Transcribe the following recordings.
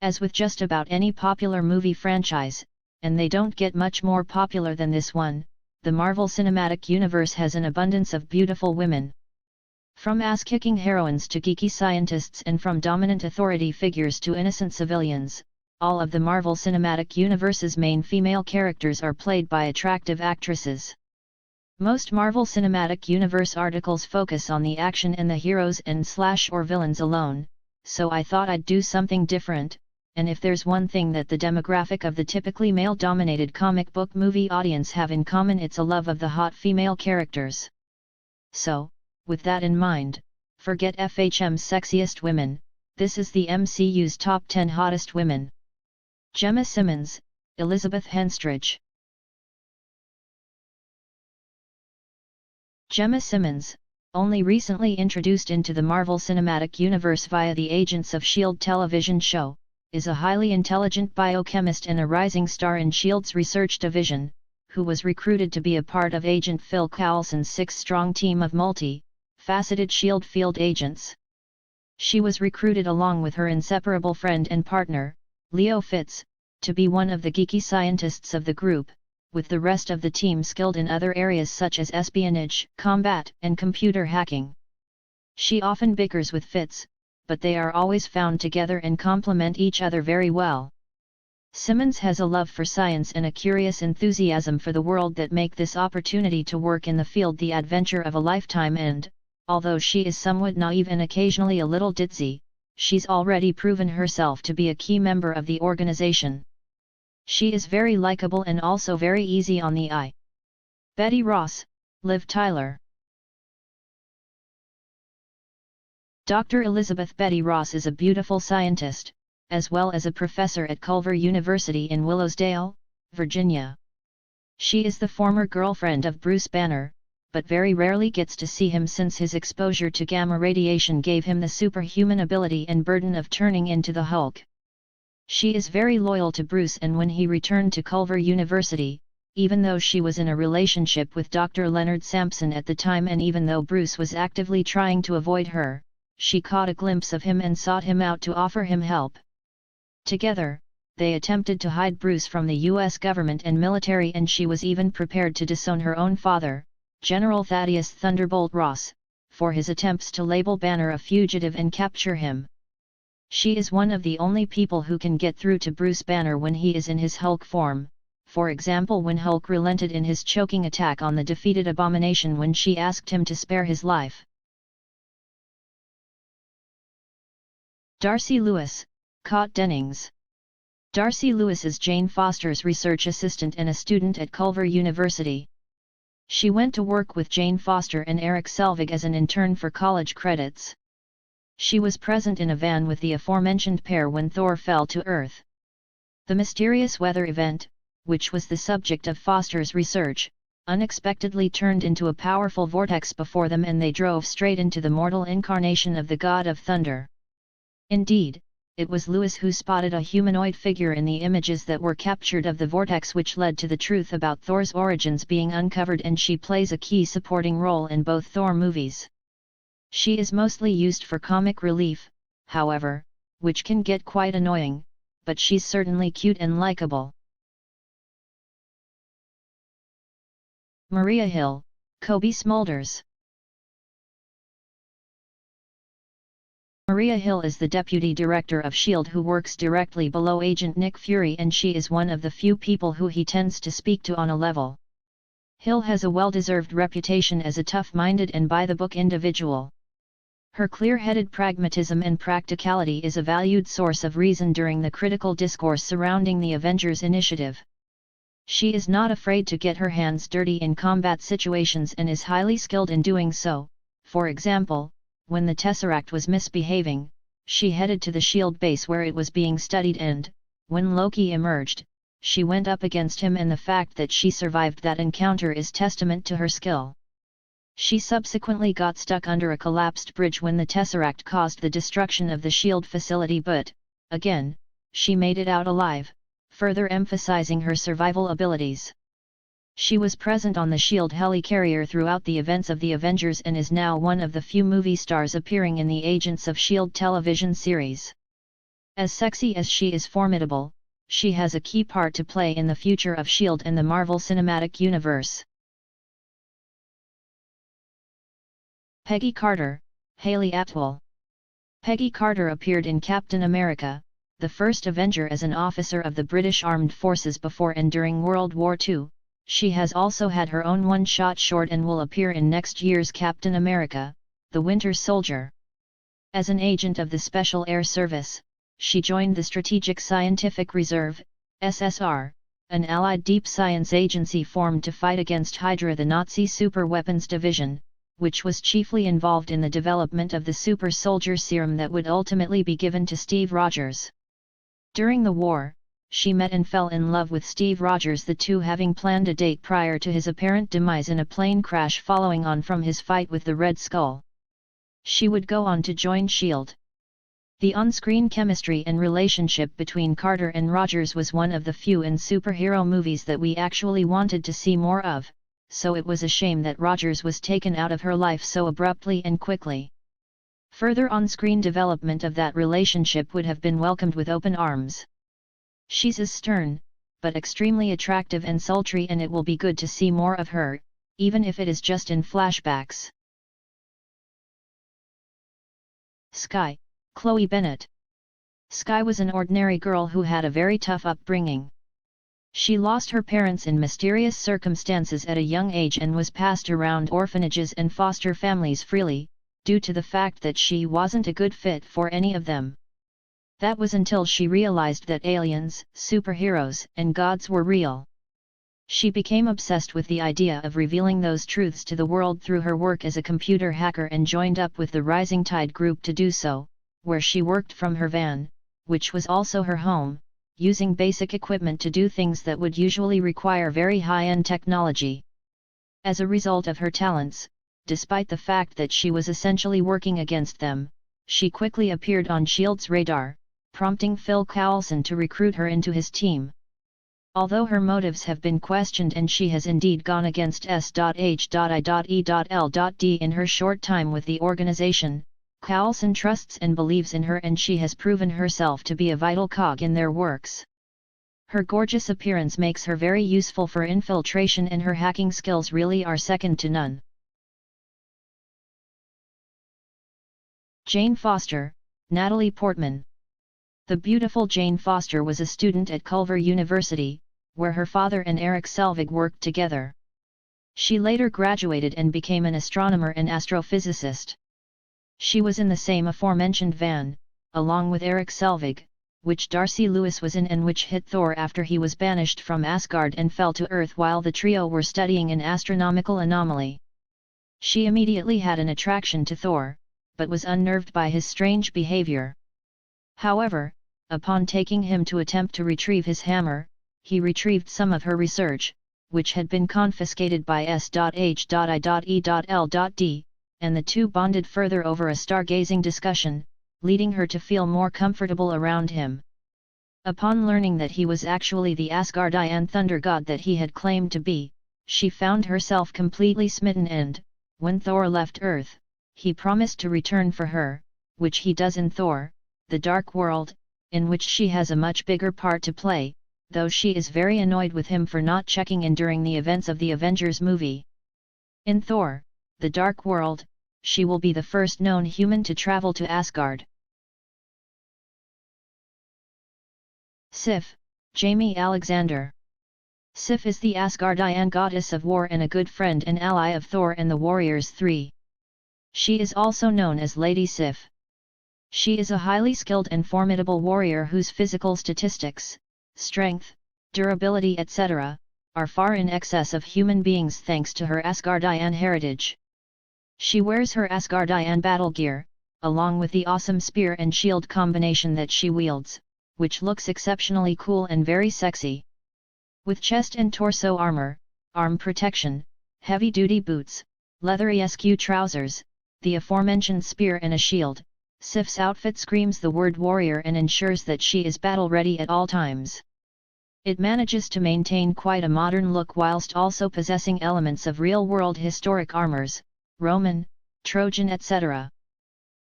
As with just about any popular movie franchise, and they don't get much more popular than this one, the Marvel Cinematic Universe has an abundance of beautiful women. From ass-kicking heroines to geeky scientists and from dominant authority figures to innocent civilians, all of the Marvel Cinematic Universe's main female characters are played by attractive actresses. Most Marvel Cinematic Universe articles focus on the action and the heroes and or villains alone, so I thought I'd do something different, and if there's one thing that the demographic of the typically male-dominated comic book movie audience have in common, it's a love of the hot female characters. So, with that in mind, forget FHM's sexiest women, this is the MCU's top 10 hottest women. Gemma Simmons, Elizabeth Henstridge. Gemma Simmons, only recently introduced into the Marvel Cinematic Universe via the Agents of S.H.I.E.L.D. television show, is a highly intelligent biochemist and a rising star in S.H.I.E.L.D.'s research division, who was recruited to be a part of Agent Phil Coulson's six-strong team of multi-faceted S.H.I.E.L.D. field agents. She was recruited along with her inseparable friend and partner, Leo Fitz, to be one of the geeky scientists of the group, with the rest of the team skilled in other areas such as espionage, combat, and computer hacking. She often bickers with Fitz, but they are always found together and complement each other very well. Simmons has a love for science and a curious enthusiasm for the world that make this opportunity to work in the field the adventure of a lifetime, and, although she is somewhat naive and occasionally a little ditzy, she's already proven herself to be a key member of the organization. She is very likable and also very easy on the eye. Betty Ross, Liv Tyler. Dr. Elizabeth Betty Ross is a beautiful scientist, as well as a professor at Culver University in Willowsdale, Virginia. She is the former girlfriend of Bruce Banner, but very rarely gets to see him since his exposure to gamma radiation gave him the superhuman ability and burden of turning into the Hulk. She is very loyal to Bruce, and when he returned to Culver University, even though she was in a relationship with Dr. Leonard Sampson at the time and even though Bruce was actively trying to avoid her, she caught a glimpse of him and sought him out to offer him help. Together, they attempted to hide Bruce from the U.S. government and military, and she was even prepared to disown her own father, General Thaddeus Thunderbolt Ross, for his attempts to label Banner a fugitive and capture him. She is one of the only people who can get through to Bruce Banner when he is in his Hulk form, for example when Hulk relented in his choking attack on the defeated Abomination when she asked him to spare his life. Darcy Lewis, Cott Dennings. Darcy Lewis is Jane Foster's research assistant and a student at Culver University. She went to work with Jane Foster and Eric Selvig as an intern for college credits. She was present in a van with the aforementioned pair when Thor fell to Earth. The mysterious weather event, which was the subject of Foster's research, unexpectedly turned into a powerful vortex before them, and they drove straight into the mortal incarnation of the god of thunder. Indeed, it was Lewis who spotted a humanoid figure in the images that were captured of the vortex, which led to the truth about Thor's origins being uncovered, and she plays a key supporting role in both Thor movies. She is mostly used for comic relief, however, which can get quite annoying, but she's certainly cute and likable. Maria Hill, Kobe Smulders. Maria Hill is the Deputy Director of S.H.I.E.L.D. who works directly below Agent Nick Fury, and she is one of the few people who he tends to speak to on a level. Hill has a well-deserved reputation as a tough-minded and by-the-book individual. Her clear-headed pragmatism and practicality is a valued source of reason during the critical discourse surrounding the Avengers Initiative. She is not afraid to get her hands dirty in combat situations and is highly skilled in doing so. For example, when the Tesseract was misbehaving, she headed to the S.H.I.E.L.D. base where it was being studied, and, when Loki emerged, she went up against him, and the fact that she survived that encounter is testament to her skill. She subsequently got stuck under a collapsed bridge when the Tesseract caused the destruction of the S.H.I.E.L.D. facility, but, again, she made it out alive, further emphasizing her survival abilities. She was present on the S.H.I.E.L.D. helicarrier throughout the events of the Avengers and is now one of the few movie stars appearing in the Agents of S.H.I.E.L.D. television series. As sexy as she is formidable, she has a key part to play in the future of S.H.I.E.L.D. and the Marvel Cinematic Universe. Peggy Carter, Hayley Atwell. Peggy Carter appeared in Captain America, the first Avenger, as an officer of the British Armed Forces before and during World War II. She has also had her own one-shot short and will appear in next year's Captain America, The Winter Soldier. As an agent of the Special Air Service, she joined the Strategic Scientific Reserve, SSR, an Allied deep science agency formed to fight against Hydra, the Nazi superweapons division, which was chiefly involved in the development of the super soldier serum that would ultimately be given to Steve Rogers. During the war, she met and fell in love with Steve Rogers, the two having planned a date prior to his apparent demise in a plane crash following on from his fight with the Red Skull. She would go on to join S.H.I.E.L.D. The on-screen chemistry and relationship between Carter and Rogers was one of the few in superhero movies that we actually wanted to see more of, so it was a shame that Rogers was taken out of her life so abruptly and quickly. Further on-screen development of that relationship would have been welcomed with open arms. She's as stern, but extremely attractive and sultry, and it will be good to see more of her, even if it is just in flashbacks. Skye, Chloe Bennett. Skye was an ordinary girl who had a very tough upbringing. She lost her parents in mysterious circumstances at a young age and was passed around orphanages and foster families freely, due to the fact that she wasn't a good fit for any of them. That was until she realized that aliens, superheroes, and gods were real. She became obsessed with the idea of revealing those truths to the world through her work as a computer hacker and joined up with the Rising Tide group to do so, where she worked from her van, which was also her home, using basic equipment to do things that would usually require very high-end technology. As a result of her talents, despite the fact that she was essentially working against them, she quickly appeared on S.H.I.E.L.D.'s radar, prompting Phil Coulson to recruit her into his team. Although her motives have been questioned and she has indeed gone against S.H.I.E.L.D. in her short time with the organization, Coulson trusts and believes in her, and she has proven herself to be a vital cog in their works. Her gorgeous appearance makes her very useful for infiltration, and her hacking skills really are second to none. Jane Foster, Natalie Portman. The beautiful Jane Foster was a student at Culver University, where her father and Eric Selvig worked together. She later graduated and became an astronomer and astrophysicist. She was in the same aforementioned van, along with Eric Selvig, which Darcy Lewis was in and which hit Thor after he was banished from Asgard and fell to Earth while the trio were studying an astronomical anomaly. She immediately had an attraction to Thor, but was unnerved by his strange behavior. However, upon taking him to attempt to retrieve his hammer, he retrieved some of her research, which had been confiscated by S.H.I.E.L.D., and the two bonded further over a stargazing discussion, leading her to feel more comfortable around him. Upon learning that he was actually the Asgardian thunder god that he had claimed to be, she found herself completely smitten and, when Thor left Earth, he promised to return for her, which he does in Thor, The Dark World, in which she has a much bigger part to play, though she is very annoyed with him for not checking in during the events of the Avengers movie. In Thor, The Dark World, she will be the first known human to travel to Asgard. Sif, Jamie Alexander. Sif is the Asgardian goddess of war and a good friend and ally of Thor and the Warriors 3. She is also known as Lady Sif. She is a highly skilled and formidable warrior whose physical statistics, strength, durability etc., are far in excess of human beings thanks to her Asgardian heritage. She wears her Asgardian battle gear, along with the awesome spear and shield combination that she wields, which looks exceptionally cool and very sexy. With chest and torso armor, arm protection, heavy-duty boots, leathery SQ trousers, the aforementioned spear and a shield, Sif's outfit screams the word warrior and ensures that she is battle-ready at all times. It manages to maintain quite a modern look whilst also possessing elements of real-world historic armors, Roman, Trojan etc.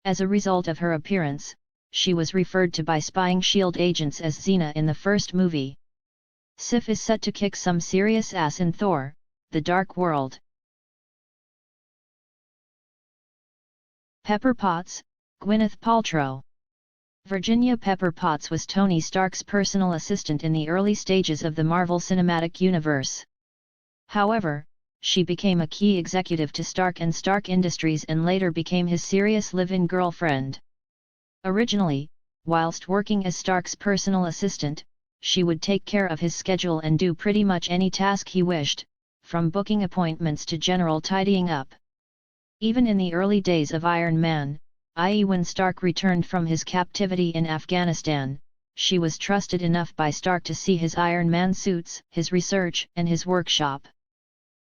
As a result of her appearance, she was referred to by spying S.H.I.E.L.D. agents as Xena in the first movie. Sif is set to kick some serious ass in Thor: The Dark World. Pepper Potts, Gwyneth Paltrow. Virginia Pepper Potts was Tony Stark's personal assistant in the early stages of the Marvel Cinematic Universe. However, she became a key executive to Stark and Stark Industries and later became his serious live-in girlfriend. Originally, whilst working as Stark's personal assistant, she would take care of his schedule and do pretty much any task he wished, from booking appointments to general tidying up. Even in the early days of Iron Man, i.e. when Stark returned from his captivity in Afghanistan, she was trusted enough by Stark to see his Iron Man suits, his research, and his workshop.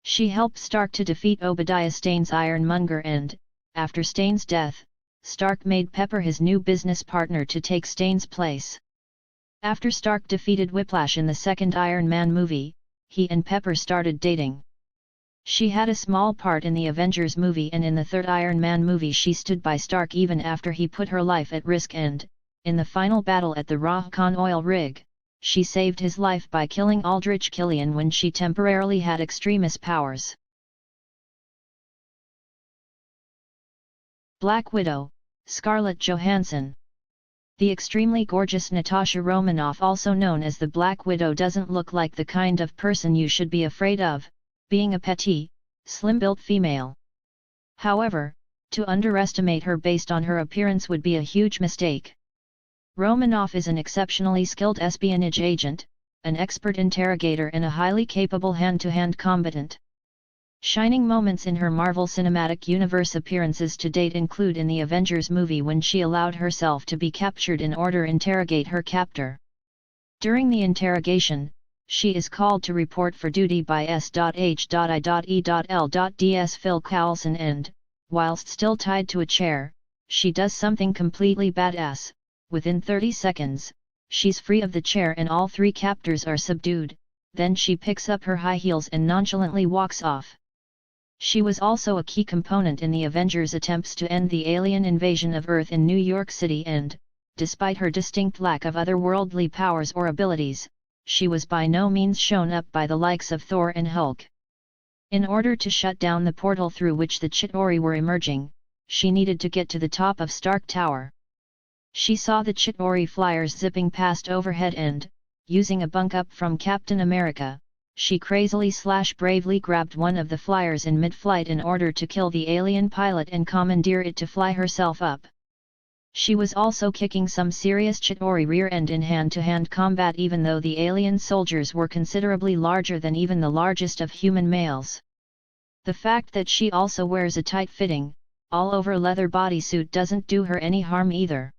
She helped Stark to defeat Obadiah Stane's Ironmonger and, after Stane's death, Stark made Pepper his new business partner to take Stane's place. After Stark defeated Whiplash in the second Iron Man movie, he and Pepper started dating. She had a small part in the Avengers movie, and in the third Iron Man movie she stood by Stark even after he put her life at risk, and, in the final battle at the Rahkan oil rig, she saved his life by killing Aldrich Killian when she temporarily had extremis powers. Black Widow, Scarlett Johansson. The extremely gorgeous Natasha Romanoff, also known as the Black Widow, doesn't look like the kind of person you should be afraid of, being a petite, slim-built female. However, to underestimate her based on her appearance would be a huge mistake. Romanoff is an exceptionally skilled espionage agent, an expert interrogator and a highly capable hand-to-hand combatant. Shining moments in her Marvel Cinematic Universe appearances to date include in the Avengers movie when she allowed herself to be captured in order to interrogate her captor. During the interrogation, she is called to report for duty by S.H.I.E.L.D.'s Phil Coulson and, whilst still tied to a chair, she does something completely badass. Within 30 seconds, she's free of the chair and all three captors are subdued, then she picks up her high heels and nonchalantly walks off. She was also a key component in the Avengers' attempts to end the alien invasion of Earth in New York City and, despite her distinct lack of otherworldly powers or abilities, she was by no means shown up by the likes of Thor and Hulk. In order to shut down the portal through which the Chitauri were emerging, she needed to get to the top of Stark Tower. She saw the Chitauri flyers zipping past overhead and, using a bunk up from Captain America, she crazily/bravely grabbed one of the flyers in mid-flight in order to kill the alien pilot and commandeer it to fly herself up. She was also kicking some serious Chitauri rear end in hand-to-hand combat, even though the alien soldiers were considerably larger than even the largest of human males. The fact that she also wears a tight-fitting, all-over leather bodysuit doesn't do her any harm either.